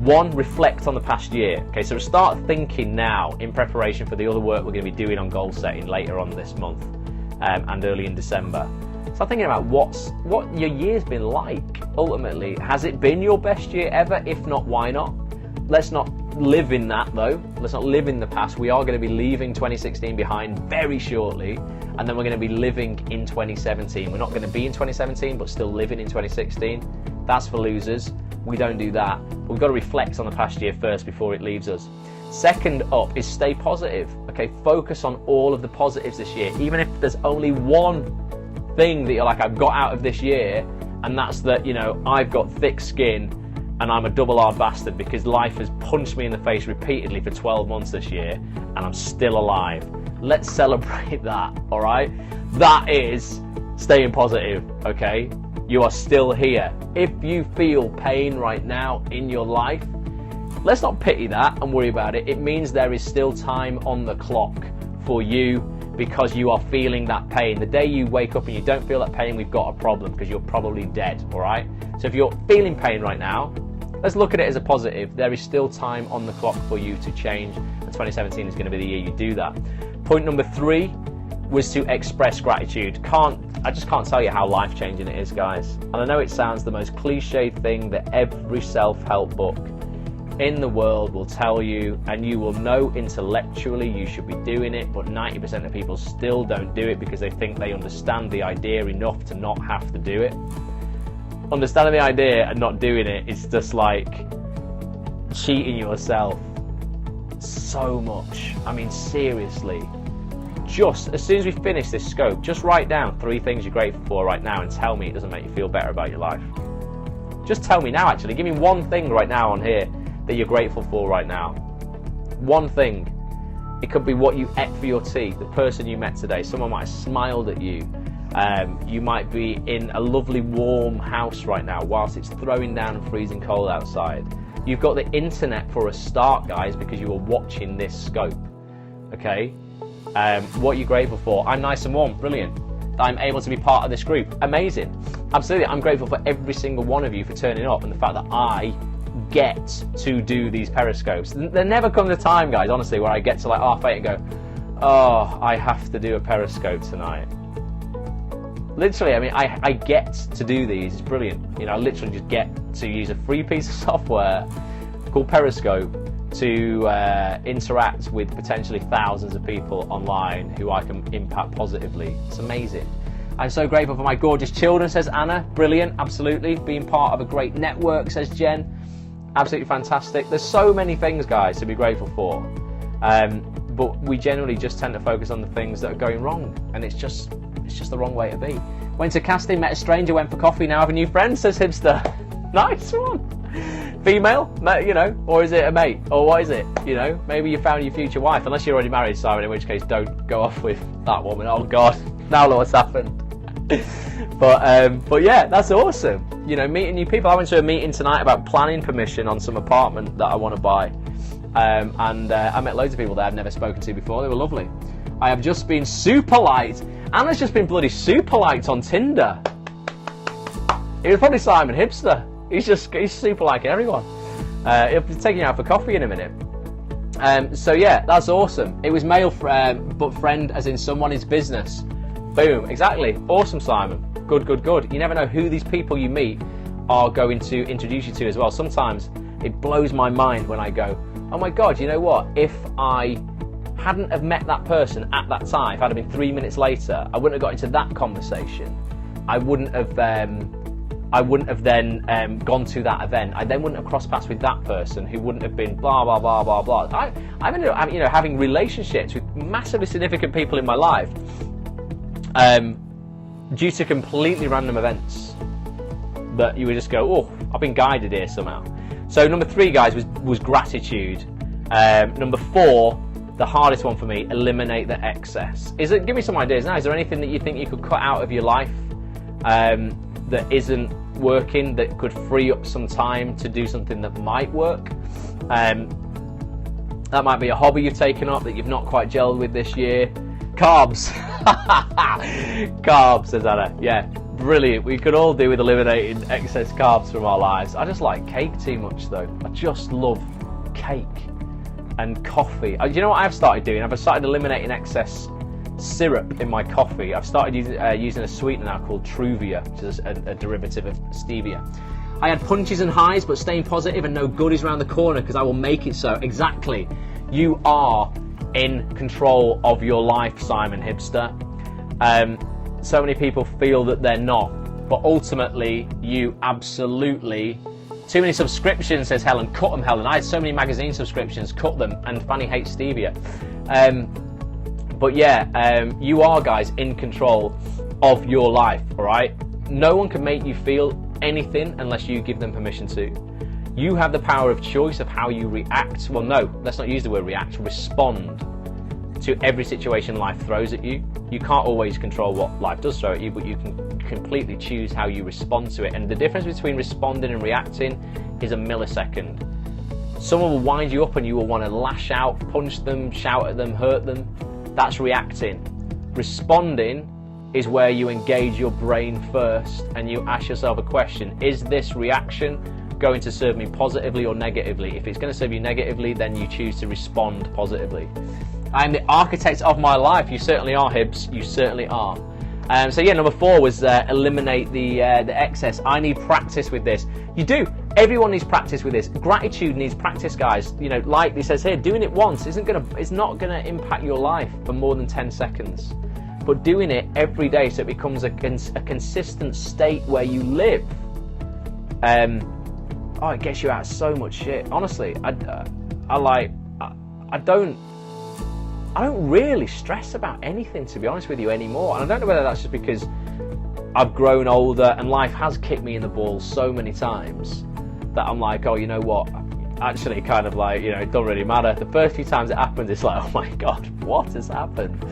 1, reflect on the past year. Okay, so start thinking now in preparation for the other work we're going to be doing on goal setting later on this month and early in December. Start thinking about what your year's been like. Ultimately, has it been your best year ever? If not, why not? Let's not live in that, though. Let's not live in the past. We are going to be leaving 2016 behind very shortly, and then we're going to be living in 2017. We're not going to be in 2017, but still living in 2016. That's for losers. We don't do that. We've got to reflect on the past year first before it leaves us. Second up is stay positive. Okay, focus on all of the positives this year. Even if there's only one thing that you're like, I've got out of this year, and that's that, you know, I've got thick skin and I'm a double-R bastard because life has punched me in the face repeatedly for 12 months this year and I'm still alive. Let's celebrate that, all right? That is staying positive, okay? You are still here. If you feel pain right now in your life, let's not pity that and worry about it. It means there is still time on the clock for you because you are feeling that pain. The day you wake up and you don't feel that pain, we've got a problem because you're probably dead, all right? So if you're feeling pain right now, let's look at it as a positive. There is still time on the clock for you to change, and 2017 is going to be the year you do that. Point number 3 was to express gratitude. I just can't tell you how life-changing it is, guys. And I know it sounds the most cliched thing that every self-help book in the world will tell you, and you will know intellectually you should be doing it, but 90% of people still don't do it because they think they understand the idea enough to not have to do it. Understanding the idea and not doing it is just like cheating yourself so much. I mean, seriously. Just as soon as we finish this scope, just write down 3 things you're grateful for right now and tell me it doesn't make you feel better about your life. Just tell me now, actually. Give me one thing right now on here that you're grateful for right now. One thing. It could be what you ate for your tea, the person you met today. Someone might have smiled at you. You might be in a lovely warm house right now whilst it's throwing down and freezing cold outside. You've got the internet for a start, guys, because you are watching this scope. Okay? What are you grateful for? I'm nice and warm. Brilliant. I'm able to be part of this group. Amazing. Absolutely. I'm grateful for every single one of you for turning up and the fact that I get to do these Periscopes. There never comes a time, guys, honestly, where I get to like half 8 and go, Oh, I have to do a Periscope tonight. Literally, I mean, I get to do these. It's brilliant. You know, I literally just get to use a free piece of software called Periscope to interact with potentially thousands of people online who I can impact positively. It's amazing. I'm so grateful for my gorgeous children, says Anna. Brilliant, absolutely. Being part of a great network, says Jen. Absolutely fantastic. There's so many things, guys, to be grateful for. But we generally just tend to focus on the things that are going wrong, and it's just the wrong way to be. Went to casting, met a stranger, went for coffee, now have a new friend, says Hipster. Nice one. Female, you know, or is it a mate, or what is it? You know, maybe you found your future wife, unless you're already married, Simon, in which case don't go off with that woman. Oh God, now look what's happened. But yeah, that's awesome. You know, meeting new people. I went to a meeting tonight about planning permission on some apartment that I want to buy. And I met loads of people that I've never spoken to before. They were lovely. I have just been super liked. Anna's just been bloody super liked on Tinder. It was probably Simon Hipster. He's super liking everyone. He'll be taking you out for coffee in a minute. So yeah, that's awesome. It was male, but friend as in someone's business. Boom, exactly. Awesome, Simon. Good. You never know who these people you meet are going to introduce you to as well. Sometimes it blows my mind when I go, oh my God, you know what? If I hadn't have met that person at that time, if I'd have been 3 minutes later, I wouldn't have got into that conversation. I wouldn't have then gone to that event. I then wouldn't have crossed paths with that person who wouldn't have been blah, blah, blah, blah, blah. I've ended up, you know, having relationships with massively significant people in my life due to completely random events that you would just go, oh, I've been guided here somehow. So number 3, guys, was gratitude. Number 4, the hardest one for me, eliminate the excess. Give me some ideas now. Is there anything that you think you could cut out of your life that isn't working, that could free up some time to do something that might work? That might be a hobby you've taken up that you've not quite gelled with this year. Carbs. Carbs, says Anna. Yeah, brilliant. We could all do with eliminating excess carbs from our lives. I just like cake too much, though. I just love cake and coffee. You know what I've started doing? I've started eliminating excess syrup in my coffee. I've started using a sweetener now called Truvia, which is a derivative of stevia. I had punches and highs, but staying positive and no good is around the corner because I will make it so. Exactly. You are in control of your life, Simon Hipster. So many people feel that they're not, but ultimately you absolutely... Too many subscriptions, says Helen. Cut them, Helen. I had so many magazine subscriptions. Cut them. And Fanny hates stevia. But yeah, you are, guys, in control of your life, all right? No one can make you feel anything unless you give them permission to. You have the power of choice of how you react. Well, no, let's not use the word react. Respond to every situation life throws at you. You can't always control what life does throw at you, but you can completely choose how you respond to it. And the difference between responding and reacting is a millisecond. Someone will wind you up and you will want to lash out, punch them, shout at them, hurt them. That's reacting. Responding is where you engage your brain first and you ask yourself a question. Is this reaction going to serve me positively or negatively? If it's going to serve you negatively, then you choose to respond positively. I am the architect of my life. You certainly are, Hibbs. You certainly are. So yeah, number 4 was eliminate the excess. I need practice with this. You do. Everyone needs practice with this. Gratitude needs practice, guys. You know, like it says here, doing it once it's not gonna impact your life for more than 10 seconds. But doing it every day so it becomes a consistent state where you live. It gets you out of so much shit. Honestly, I don't really stress about anything, to be honest with you, anymore. And I don't know whether that's just because I've grown older and life has kicked me in the balls so many times that I'm like, oh, you know what? Actually, kind of like, you know, it doesn't really matter. The first few times it happens, it's like, oh my God, what has happened?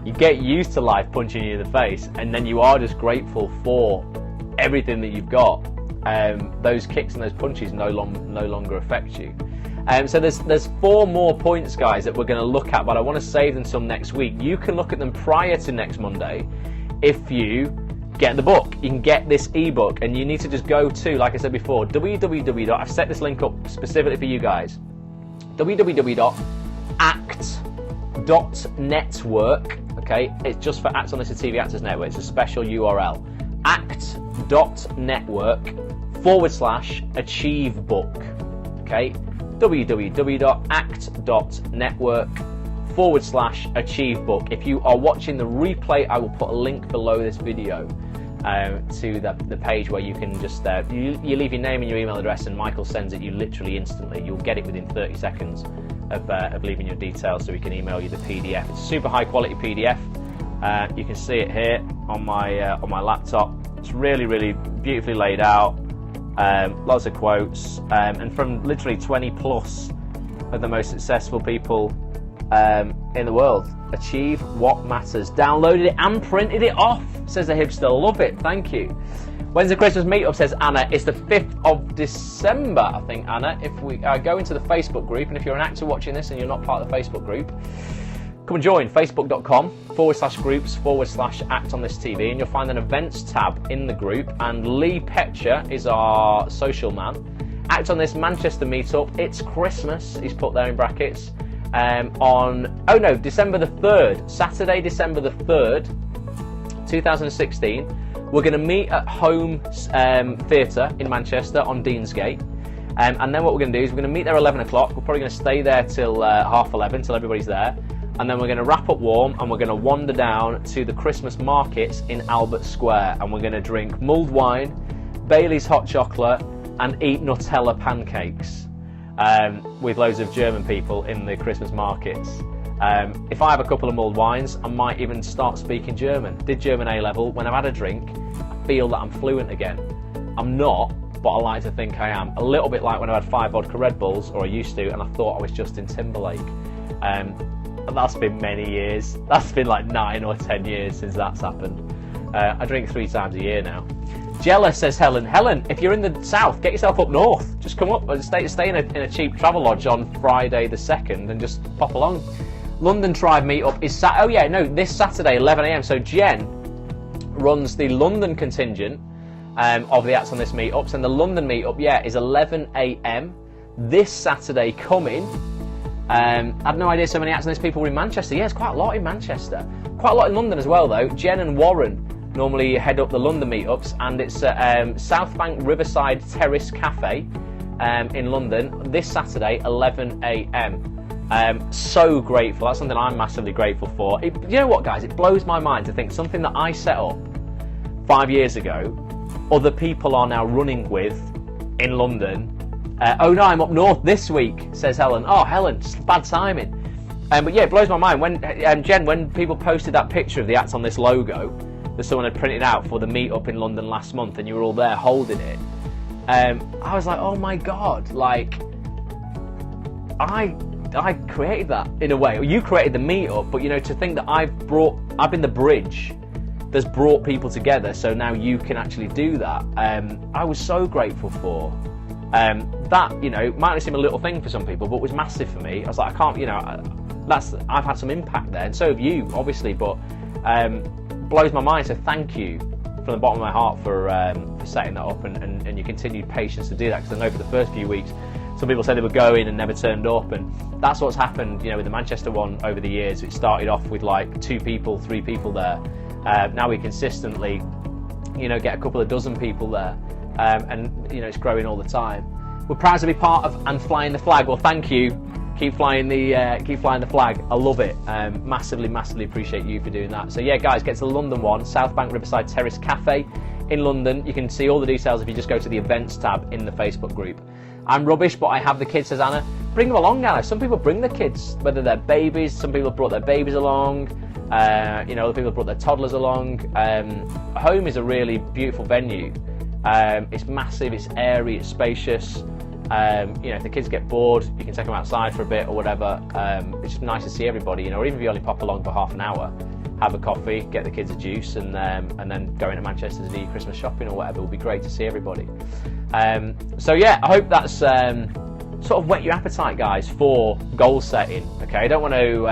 You get used to life punching you in the face, and then you are just grateful for everything that you've got. Those kicks and those punches no longer affect you. So there's 4 more points, guys, that we're going to look at, but I want to save them till next week. You can look at them prior to next Monday if you get the book. You can get this ebook, and you need to just go to, like I said before, I've set this link up specifically for you guys, www.act.com act.network, okay? It's just for Act on This TV Actors Network. It's a special URL. act.network/achievebook, okay? www.act.network/achievebook. If you are watching the replay, I will put a link below this video to the page where you can just you leave your name and your email address, and Michael sends it you literally instantly. You'll get it within 30 seconds of leaving your details, so we can email you the PDF. It's a super high quality PDF. You can see it here on my laptop. It's really, really beautifully laid out. Lots of quotes, and from literally 20 plus of the most successful people in the world. Achieve what matters. Downloaded it and printed it off, says the hipster. Love it, thank you. When's the Christmas meetup, says Anna? It's the 5th of December, I think, Anna. If we go into the Facebook group, and if you're an actor watching this and you're not part of the Facebook group, come and join facebook.com/groups/Act on This TV, and you'll find an events tab in the group, and Lee Petcher is our social man. Act on This Manchester meetup, it's Christmas, he's put there in brackets, December the 3rd, Saturday, December the 3rd, 2016. We're going to meet at Home Theatre in Manchester on Deansgate, and then what we're going to do is we're going to meet there at 11 o'clock. We're probably going to stay there till 11:30, till everybody's there, and then we're going to wrap up warm, and we're going to wander down to the Christmas markets in Albert Square, and we're going to drink mulled wine, Bailey's hot chocolate, and eat Nutella pancakes with loads of German people in the Christmas markets. If I have a couple of mulled wines, I might even start speaking German. Did German A-level. When I've had a drink, I feel that I'm fluent again. I'm not, but I like to think I am. A little bit like when I had 5 vodka Red Bulls, or I used to, and I thought I was Justin Timberlake. But that's been many years. That's been like 9 or 10 years since that's happened. I drink 3 times a year now. Jealous, says Helen. Helen, if you're in the south, get yourself up north. Just come up and stay in a cheap travel lodge on Friday the 2nd and just pop along. London Tribe meetup is this Saturday, 11 AM. So Jen runs the London contingent of the Acts on This meetups, and the London meetup, is 11 AM this Saturday coming. I had no idea so many Acts on This people were in Manchester. Yeah, it's quite a lot in Manchester. Quite a lot in London as well, though. Jen and Warren normally head up the London meetups, and it's at South Bank Riverside Terrace Cafe in London this Saturday, 11 AM. So grateful. That's something I'm massively grateful for. You know what, guys? It blows my mind to think something that I set up 5 years ago, other people are now running with in London. I'm up north this week, says Helen. Oh, Helen, just bad timing. But yeah, it blows my mind. When Jen, when people posted that picture of the Act on This logo that someone had printed out for the meetup in London last month, and you were all there holding it, I was like, oh my God, like, I created that in a way. You created the meetup, but to think that I've been the bridge that's brought people together, so now you can actually do that. I was so grateful for that. Might not seem a little thing for some people, but was massive for me. I was like, I can't, I've had some impact there, and so have you, obviously. But blows my mind. So thank you from the bottom of my heart for setting that up and your continued patience to do that. Because I know for the first few weeks, some people said they were going and never turned up, and that's what's happened, with the Manchester one over the years. It started off with like 2 people, 3 people there. Now we consistently, get a couple of dozen people there, and it's growing all the time. We're proud to be part of and flying the flag. Well, thank you. Keep flying the flag. I love it. Massively appreciate you for doing that. So yeah, guys, get to the London one, South Bank Riverside Terrace Cafe in London. You can see all the details if you just go to the events tab in the Facebook group. I'm rubbish, but I have the kids, says Anna. Bring them along, Anna. Some people bring the kids, whether they're babies. Some people have brought their babies along. Other people have brought their toddlers along. Home is a really beautiful venue. It's massive, it's airy, it's spacious. If the kids get bored, you can take them outside for a bit or whatever. It's just nice to see everybody, or even if you only pop along for half an hour, have a coffee, get the kids a juice, and then go into Manchester to do your Christmas shopping or whatever. It will be great to see everybody. So yeah, I hope that's sort of whet your appetite, guys, for goal setting. Okay, I don't want to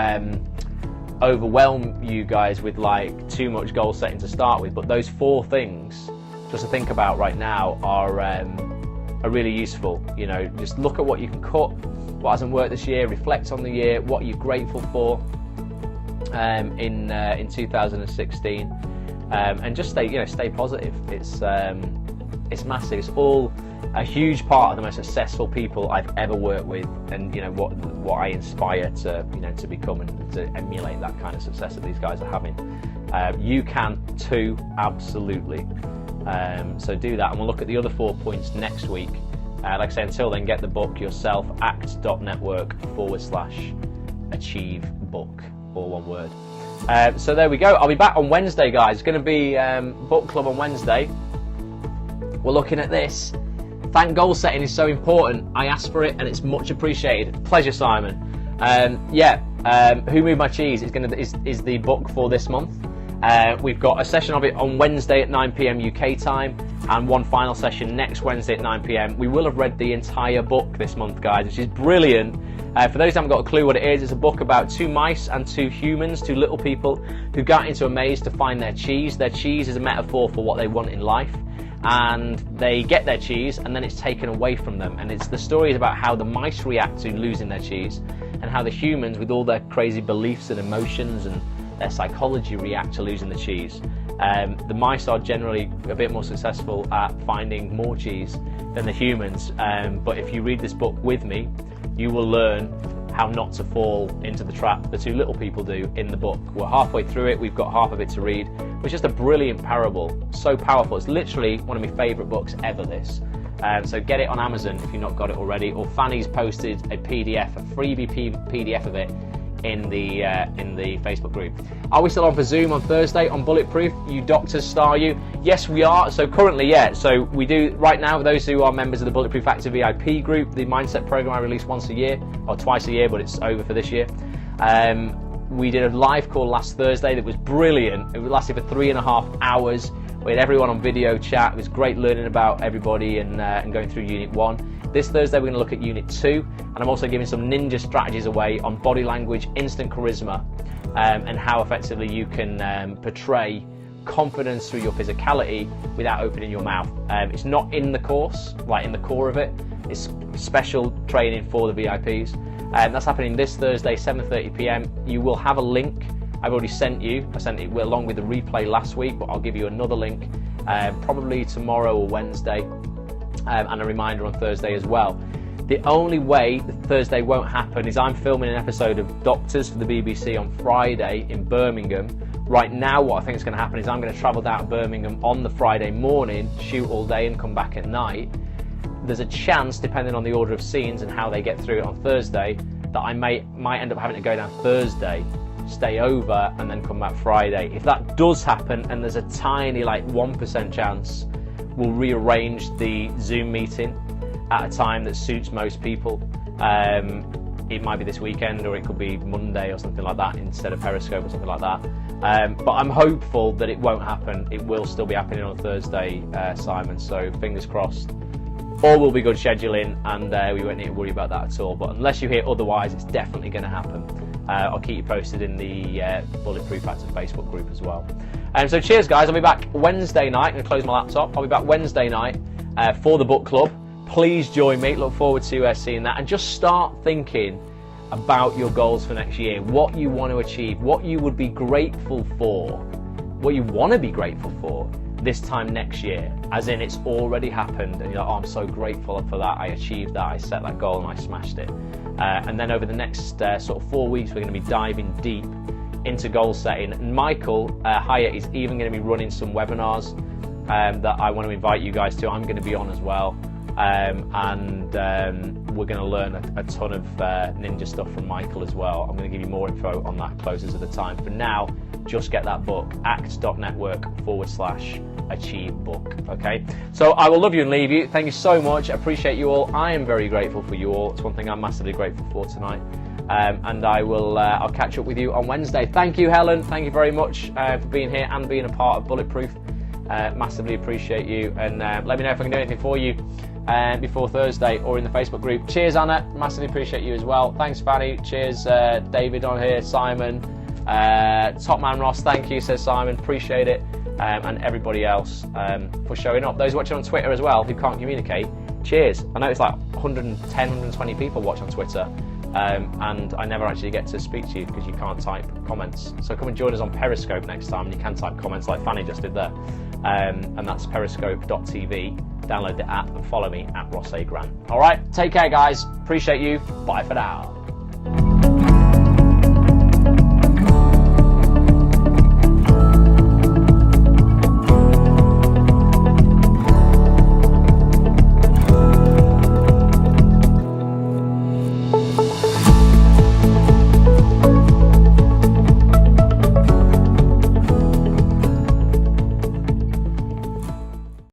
overwhelm you guys with like too much goal setting to start with, but those 4 things just to think about right now are really useful. Just look at what you can cut, what hasn't worked this year, reflect on the year, what you're grateful for, in 2016, and just stay positive. It's massive. It's all a huge part of the most successful people I've ever worked with, and what I inspire to become and to emulate that kind of success that these guys are having. You can too, absolutely. So do that, and we'll look at the other 4 points next week. Like I say, until then, get the book yourself, act.network/achieve book, all one word. So there we go. I'll be back on Wednesday, guys. It's going to be book club on Wednesday. We're looking at this. Thank goal setting is so important. I asked for it and it's much appreciated. Pleasure, Simon. Who Moved My Cheese is the book for this month. We've got a session of it on Wednesday at 9 PM UK time, and one final session next Wednesday at 9 PM. We will have read the entire book this month, guys, which is brilliant. For those who haven't got a clue what it is, it's a book about 2 mice and 2 humans, 2 little people, who got into a maze to find their cheese. Their cheese is a metaphor for what they want in life, and they get their cheese and then it's taken away from them. And the story is about how the mice react to losing their cheese, and how the humans, with all their crazy beliefs and emotions and their psychology, react to losing the cheese. The mice are generally a bit more successful at finding more cheese than the humans, but if you read this book with me, you will learn how not to fall into the trap the 2 little people do in the book. We're halfway through it, we've got half of it to read. It's just a brilliant parable, so powerful. It's literally one of my favourite books ever, this. So get it on Amazon if you've not got it already, or Fanny's posted a PDF, a freebie PDF of it in the Facebook group. Are we still on for Zoom on Thursday on Bulletproof? You doctors, star you? Yes, we are. So currently, so we do right now. For those who are members of the Bulletproof Actor VIP group, the mindset program I release once a year or twice a year, but it's over for this year. We did a live call last Thursday that was brilliant. It lasted for 3.5 hours. We had everyone on video chat. It was great learning about everybody and going through Unit 1. This Thursday we're going to look at Unit 2, and I'm also giving some ninja strategies away on body language, instant charisma, and how effectively you can portray confidence through your physicality without opening your mouth. It's not in the course, like in the core of it. It's special training for the VIPs. That's happening this Thursday, 7:30 PM. You will have a link. I've already sent you. I sent it along with the replay last week, but I'll give you another link probably tomorrow or Wednesday, and a reminder on Thursday as well. The only way that Thursday won't happen is I'm filming an episode of Doctors for the BBC on Friday in Birmingham. Right now, what I think is going to happen is I'm going to travel down to Birmingham on the Friday morning, shoot all day and come back at night. There's a chance, depending on the order of scenes and how they get through it on Thursday, that I might end up having to go down Thursday, stay over, and then come back Friday. If that does happen, and there's a tiny 1% chance, we'll rearrange the Zoom meeting at a time that suits most people. It might be this weekend, or it could be Monday or something like that instead of Periscope or something like that. But I'm hopeful that it won't happen. It will still be happening on Thursday, Simon, so fingers crossed. All will be good scheduling, and we won't need to worry about that at all. But unless you hear otherwise, it's definitely going to happen. I'll keep you posted in the Bulletproof Actor Facebook group as well. So cheers, guys. I'll be back Wednesday night. I'm going to close my laptop. I'll be back Wednesday night for the book club. Please join me. Look forward to seeing that. And just start thinking about your goals for next year, what you want to achieve, what you would be grateful for, what you want to be grateful for this time next year, as in it's already happened and you're like, oh, I'm so grateful for that, I achieved that, I set that goal and I smashed it. And then over the next sort of 4 weeks, we're going to be diving deep into goal setting. And Michael Hyatt is even going to be running some webinars that I want to invite you guys to. I'm going to be on as well. We're going to learn a ton of ninja stuff from Michael as well. I'm going to give you more info on that closer to the time. For now, just get that book, act.network/achieve book. Okay, so I will love you and leave you. Thank you so much. I appreciate you all. I am very grateful for you all. It's one thing I'm massively grateful for tonight. And I'll catch up with you on Wednesday. Thank you, Helen. Thank you very much for being here and being a part of Bulletproof. Massively appreciate you, and let me know if I can do anything for you before Thursday or in the Facebook group. Cheers, Anna. Massively appreciate you as well. Thanks, Fanny. Cheers, David on here. Simon, Top Man Ross. Thank you, says Simon. Appreciate it, and everybody else for showing up. Those watching on Twitter as well who can't communicate. Cheers. I know it's like 110, 120 people watch on Twitter. and I never actually get to speak to you because you can't type comments. So come and join us on Periscope next time, and you can type comments like Fanny just did there. And that's periscope.tv. Download the app and follow me at Ross A. Grant. All right, take care, guys. Appreciate you. Bye for now.